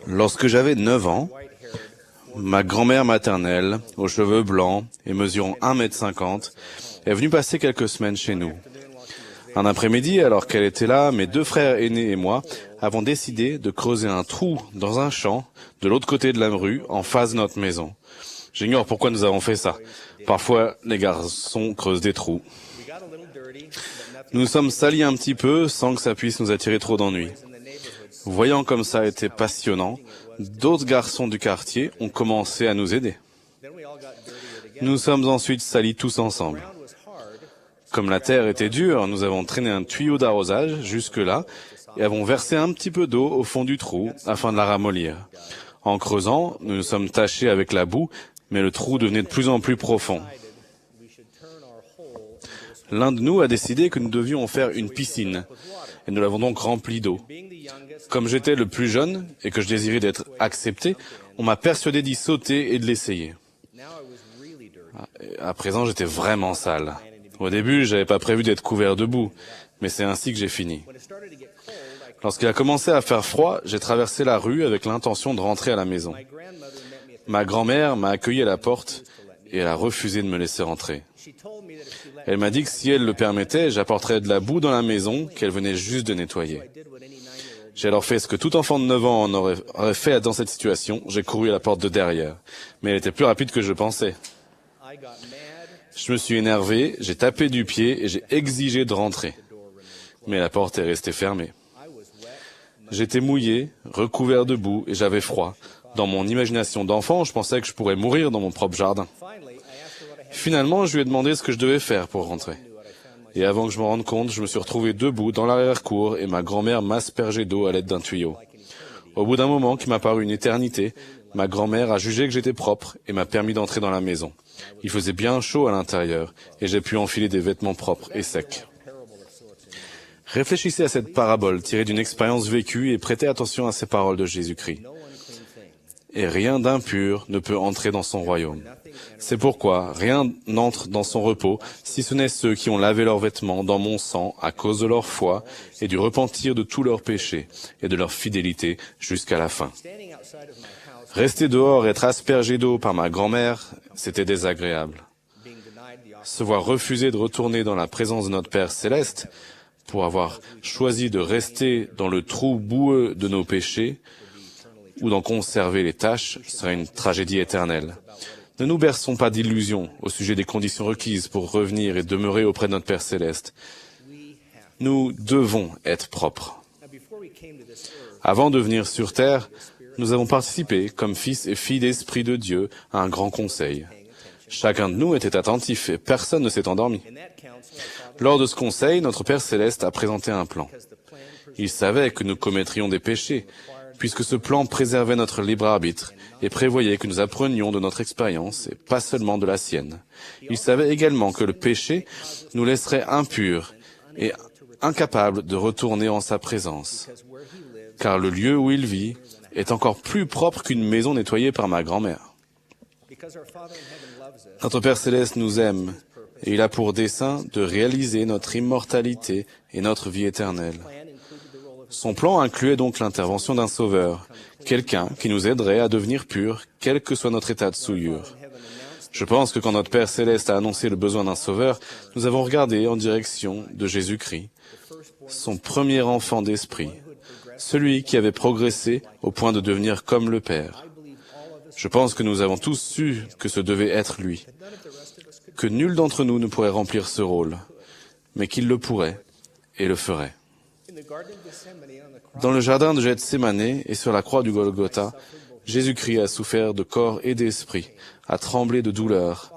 Lorsque j'avais 9 ans, ma grand-mère maternelle, aux cheveux blancs et mesurant 1,50 m, est venue passer quelques semaines chez nous. Un après-midi, alors qu'elle était là, mes 2 frères aînés et moi avons décidé de creuser un trou dans un champ de l'autre côté de la rue, en face de notre maison. J'ignore pourquoi nous avons fait ça. Parfois, les garçons creusent des trous. Nous nous sommes salis un petit peu sans que ça puisse nous attirer trop d'ennuis. Voyant comme ça était passionnant, d'autres garçons du quartier ont commencé à nous aider. Nous sommes ensuite salis tous ensemble. Comme la terre était dure, nous avons traîné un tuyau d'arrosage jusque-là et avons versé un petit peu d'eau au fond du trou afin de la ramollir. En creusant, nous nous sommes tachés avec la boue, mais le trou devenait de plus en plus profond. L'un de nous a décidé que nous devions en faire une piscine, et nous l'avons donc remplie d'eau. Comme j'étais le plus jeune et que je désirais d'être accepté, on m'a persuadé d'y sauter et de l'essayer. À présent, j'étais vraiment sale. Au début, j'avais pas prévu d'être couvert de boue, mais c'est ainsi que j'ai fini. Lorsqu'il a commencé à faire froid, j'ai traversé la rue avec l'intention de rentrer à la maison. Ma grand-mère m'a accueilli à la porte et elle a refusé de me laisser rentrer. Elle m'a dit que si elle le permettait, j'apporterais de la boue dans la maison qu'elle venait juste de nettoyer. J'ai alors fait ce que tout enfant de 9 ans en aurait fait dans cette situation. J'ai couru à la porte de derrière. Mais elle était plus rapide que je pensais. Je me suis énervé, j'ai tapé du pied et j'ai exigé de rentrer. Mais la porte est restée fermée. J'étais mouillé, recouvert de boue et j'avais froid. Dans mon imagination d'enfant, je pensais que je pourrais mourir dans mon propre jardin. Finalement, je lui ai demandé ce que je devais faire pour rentrer. Et avant que je me rende compte, je me suis retrouvé debout dans l'arrière-cour et ma grand-mère m'aspergeait d'eau à l'aide d'un tuyau. Au bout d'un moment qui m'a paru une éternité, ma grand-mère a jugé que j'étais propre et m'a permis d'entrer dans la maison. Il faisait bien chaud à l'intérieur et j'ai pu enfiler des vêtements propres et secs. Réfléchissez à cette parabole tirée d'une expérience vécue et prêtez attention à ces paroles de Jésus-Christ. Et rien d'impur ne peut entrer dans son royaume. C'est pourquoi rien n'entre dans son repos, si ce n'est ceux qui ont lavé leurs vêtements dans mon sang à cause de leur foi et du repentir de tous leurs péchés et de leur fidélité jusqu'à la fin. Rester dehors et être aspergé d'eau par ma grand-mère, c'était désagréable. Se voir refuser de retourner dans la présence de notre Père Céleste, pour avoir choisi de rester dans le trou boueux de nos péchés, ou d'en conserver les taches, serait une tragédie éternelle. Ne nous berçons pas d'illusions au sujet des conditions requises pour revenir et demeurer auprès de notre Père Céleste. Nous devons être propres. Avant de venir sur terre, nous avons participé, comme fils et filles d'Esprit de Dieu, à un grand conseil. Chacun de nous était attentif et personne ne s'est endormi. Lors de ce conseil, notre Père Céleste a présenté un plan. Il savait que nous commettrions des péchés, puisque ce plan préservait notre libre arbitre et prévoyait que nous apprenions de notre expérience et pas seulement de la sienne. Il savait également que le péché nous laisserait impurs et incapables de retourner en sa présence, car le lieu où il vit est encore plus propre qu'une maison nettoyée par ma grand-mère. Notre Père Céleste nous aime et il a pour dessein de réaliser notre immortalité et notre vie éternelle. Son plan incluait donc l'intervention d'un sauveur, quelqu'un qui nous aiderait à devenir purs, quel que soit notre état de souillure. Je pense que quand notre Père Céleste a annoncé le besoin d'un sauveur, nous avons regardé en direction de Jésus-Christ, son premier enfant d'esprit, celui qui avait progressé au point de devenir comme le Père. Je pense que nous avons tous su que ce devait être lui, que nul d'entre nous ne pourrait remplir ce rôle, mais qu'il le pourrait et le ferait. Dans le jardin de Gethsémane et sur la croix du Golgotha, Jésus-Christ a souffert de corps et d'esprit, a tremblé de douleur,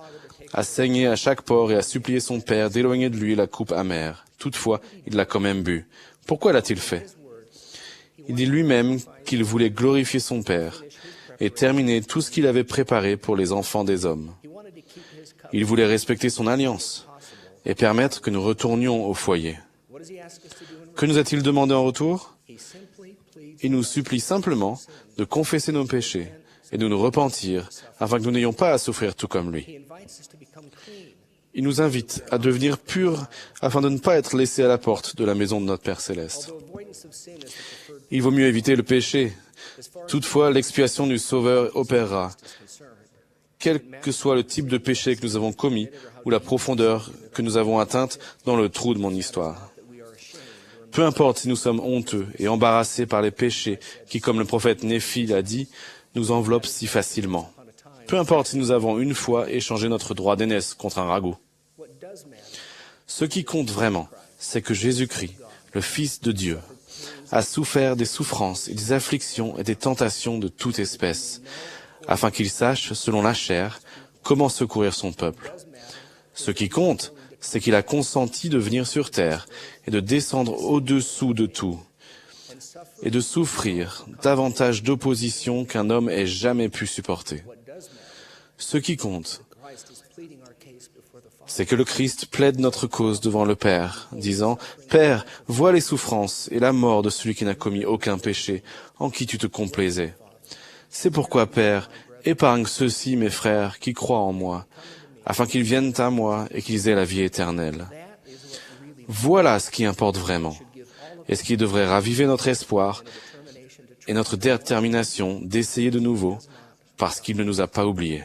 a saigné à chaque pore et a supplié son Père d'éloigner de lui la coupe amère. Toutefois, il l'a quand même bu. Pourquoi l'a-t-il fait? Il dit lui-même qu'il voulait glorifier son Père et terminer tout ce qu'il avait préparé pour les enfants des hommes. Il voulait respecter son alliance et permettre que nous retournions au foyer. Que nous a-t-il demandé en retour? Il nous supplie simplement de confesser nos péchés et de nous repentir afin que nous n'ayons pas à souffrir tout comme lui. Il nous invite à devenir purs afin de ne pas être laissés à la porte de la maison de notre Père Céleste. Il vaut mieux éviter le péché. Toutefois, l'expiation du Sauveur opérera. Quel que soit le type de péché que nous avons commis ou la profondeur que nous avons atteinte dans le trou de mon histoire. Peu importe si nous sommes honteux et embarrassés par les péchés qui, comme le prophète Néphi l'a dit, nous enveloppent si facilement. Peu importe si nous avons une fois échangé notre droit d'aînesse contre un ragoût. Ce qui compte vraiment, c'est que Jésus-Christ, le Fils de Dieu, a souffert des souffrances et des afflictions et des tentations de toute espèce, afin qu'il sache, selon la chair, comment secourir son peuple. Ce qui compte, c'est qu'il a consenti de venir sur terre et de descendre au-dessous de tout, et de souffrir davantage d'opposition qu'un homme ait jamais pu supporter. Ce qui compte, c'est que le Christ plaide notre cause devant le Père, disant « Père, vois les souffrances et la mort de celui qui n'a commis aucun péché, en qui tu te complaisais. C'est pourquoi, Père, épargne ceux-ci, mes frères, qui croient en moi, afin qu'ils viennent à moi et qu'ils aient la vie éternelle. » Voilà ce qui importe vraiment, et ce qui devrait raviver notre espoir et notre détermination d'essayer de nouveau, parce qu'il ne nous a pas oubliés.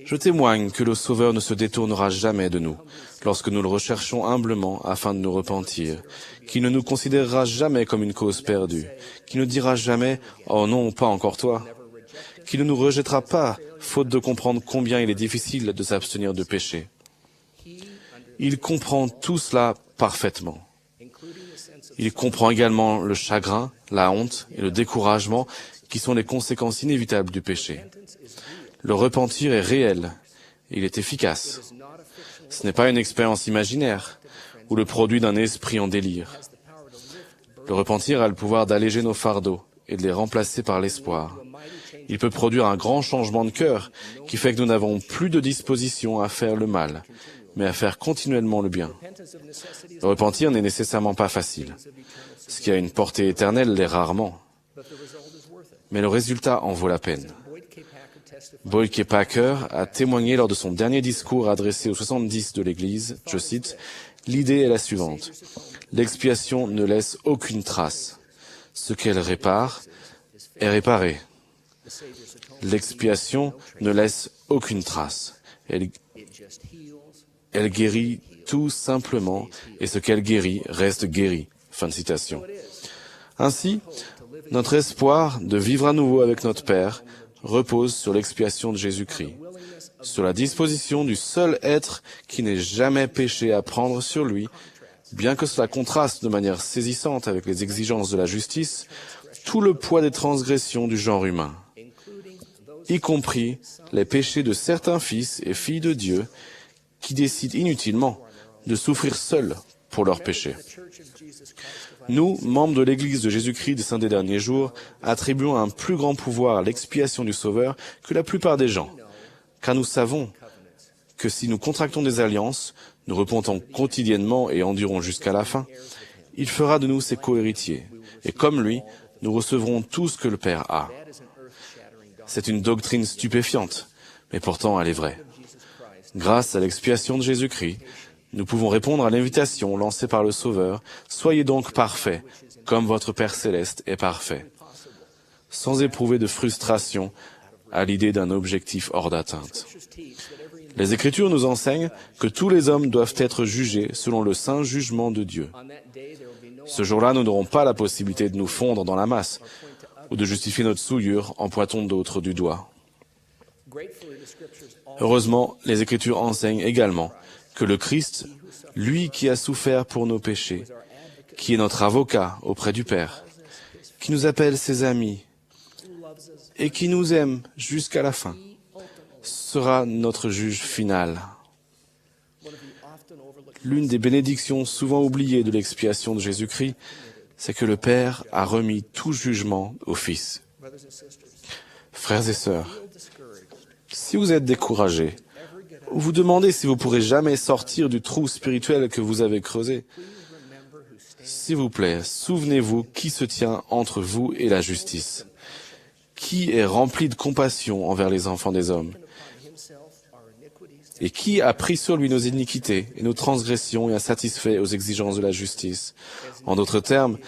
Je témoigne que le Sauveur ne se détournera jamais de nous, lorsque nous le recherchons humblement afin de nous repentir, qu'il ne nous considérera jamais comme une cause perdue, qu'il ne dira jamais « Oh non, pas encore toi », qu'il ne nous rejettera pas, faute de comprendre combien il est difficile de s'abstenir de péché. Il comprend tout cela parfaitement. Il comprend également le chagrin, la honte et le découragement qui sont les conséquences inévitables du péché. Le repentir est réel, et il est efficace. Ce n'est pas une expérience imaginaire ou le produit d'un esprit en délire. Le repentir a le pouvoir d'alléger nos fardeaux et de les remplacer par l'espoir. Il peut produire un grand changement de cœur qui fait que nous n'avons plus de disposition à faire le mal, mais à faire continuellement le bien. Le repentir n'est nécessairement pas facile. Ce qui a une portée éternelle l'est rarement. Mais le résultat en vaut la peine. Boyd K. Packer a témoigné lors de son dernier discours adressé aux 70 de l'Église, je cite, « L'idée est la suivante. L'expiation ne laisse aucune trace. Ce qu'elle répare est réparé. L'expiation ne laisse aucune trace. Elle guérit tout simplement, et ce qu'elle guérit reste guéri. » Fin de citation. Ainsi, notre espoir de vivre à nouveau avec notre Père repose sur l'expiation de Jésus-Christ, sur la disposition du seul être qui n'ait jamais péché à prendre sur lui, bien que cela contraste de manière saisissante avec les exigences de la justice, tout le poids des transgressions du genre humain, y compris les péchés de certains fils et filles de Dieu qui décident inutilement de souffrir seuls pour leurs péchés. Nous, membres de l'Église de Jésus-Christ des Saints des Derniers Jours, attribuons un plus grand pouvoir à l'expiation du Sauveur que la plupart des gens, car nous savons que si nous contractons des alliances, nous repentons quotidiennement et endurons jusqu'à la fin, il fera de nous ses co-héritiers, et comme lui, nous recevrons tout ce que le Père a. C'est une doctrine stupéfiante, mais pourtant elle est vraie. Grâce à l'expiation de Jésus-Christ, nous pouvons répondre à l'invitation lancée par le Sauveur, « Soyez donc parfaits, comme votre Père céleste est parfait », sans éprouver de frustration à l'idée d'un objectif hors d'atteinte. Les Écritures nous enseignent que tous les hommes doivent être jugés selon le saint jugement de Dieu. Ce jour-là, nous n'aurons pas la possibilité de nous fondre dans la masse ou de justifier notre souillure en pointant d'autres du doigt. Heureusement, les Écritures enseignent également que le Christ, lui qui a souffert pour nos péchés, qui est notre avocat auprès du Père, qui nous appelle ses amis et qui nous aime jusqu'à la fin, sera notre juge final. L'une des bénédictions souvent oubliées de l'expiation de Jésus-Christ, c'est que le Père a remis tout jugement au Fils. Frères et sœurs, si vous êtes découragés, ou vous demandez si vous pourrez jamais sortir du trou spirituel que vous avez creusé, s'il vous plaît, souvenez-vous qui se tient entre vous et la justice, qui est rempli de compassion envers les enfants des hommes, et qui a pris sur lui nos iniquités et nos transgressions et a satisfait aux exigences de la justice. En d'autres termes,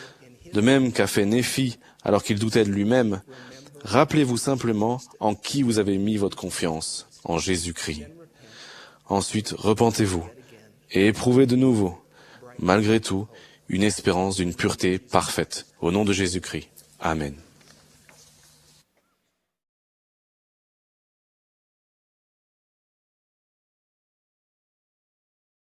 De même qu'a fait Néphi alors qu'il doutait de lui-même, rappelez-vous simplement en qui vous avez mis votre confiance, en Jésus-Christ. Ensuite, repentez-vous et éprouvez de nouveau, malgré tout, une espérance d'une pureté parfaite. Au nom de Jésus-Christ. Amen.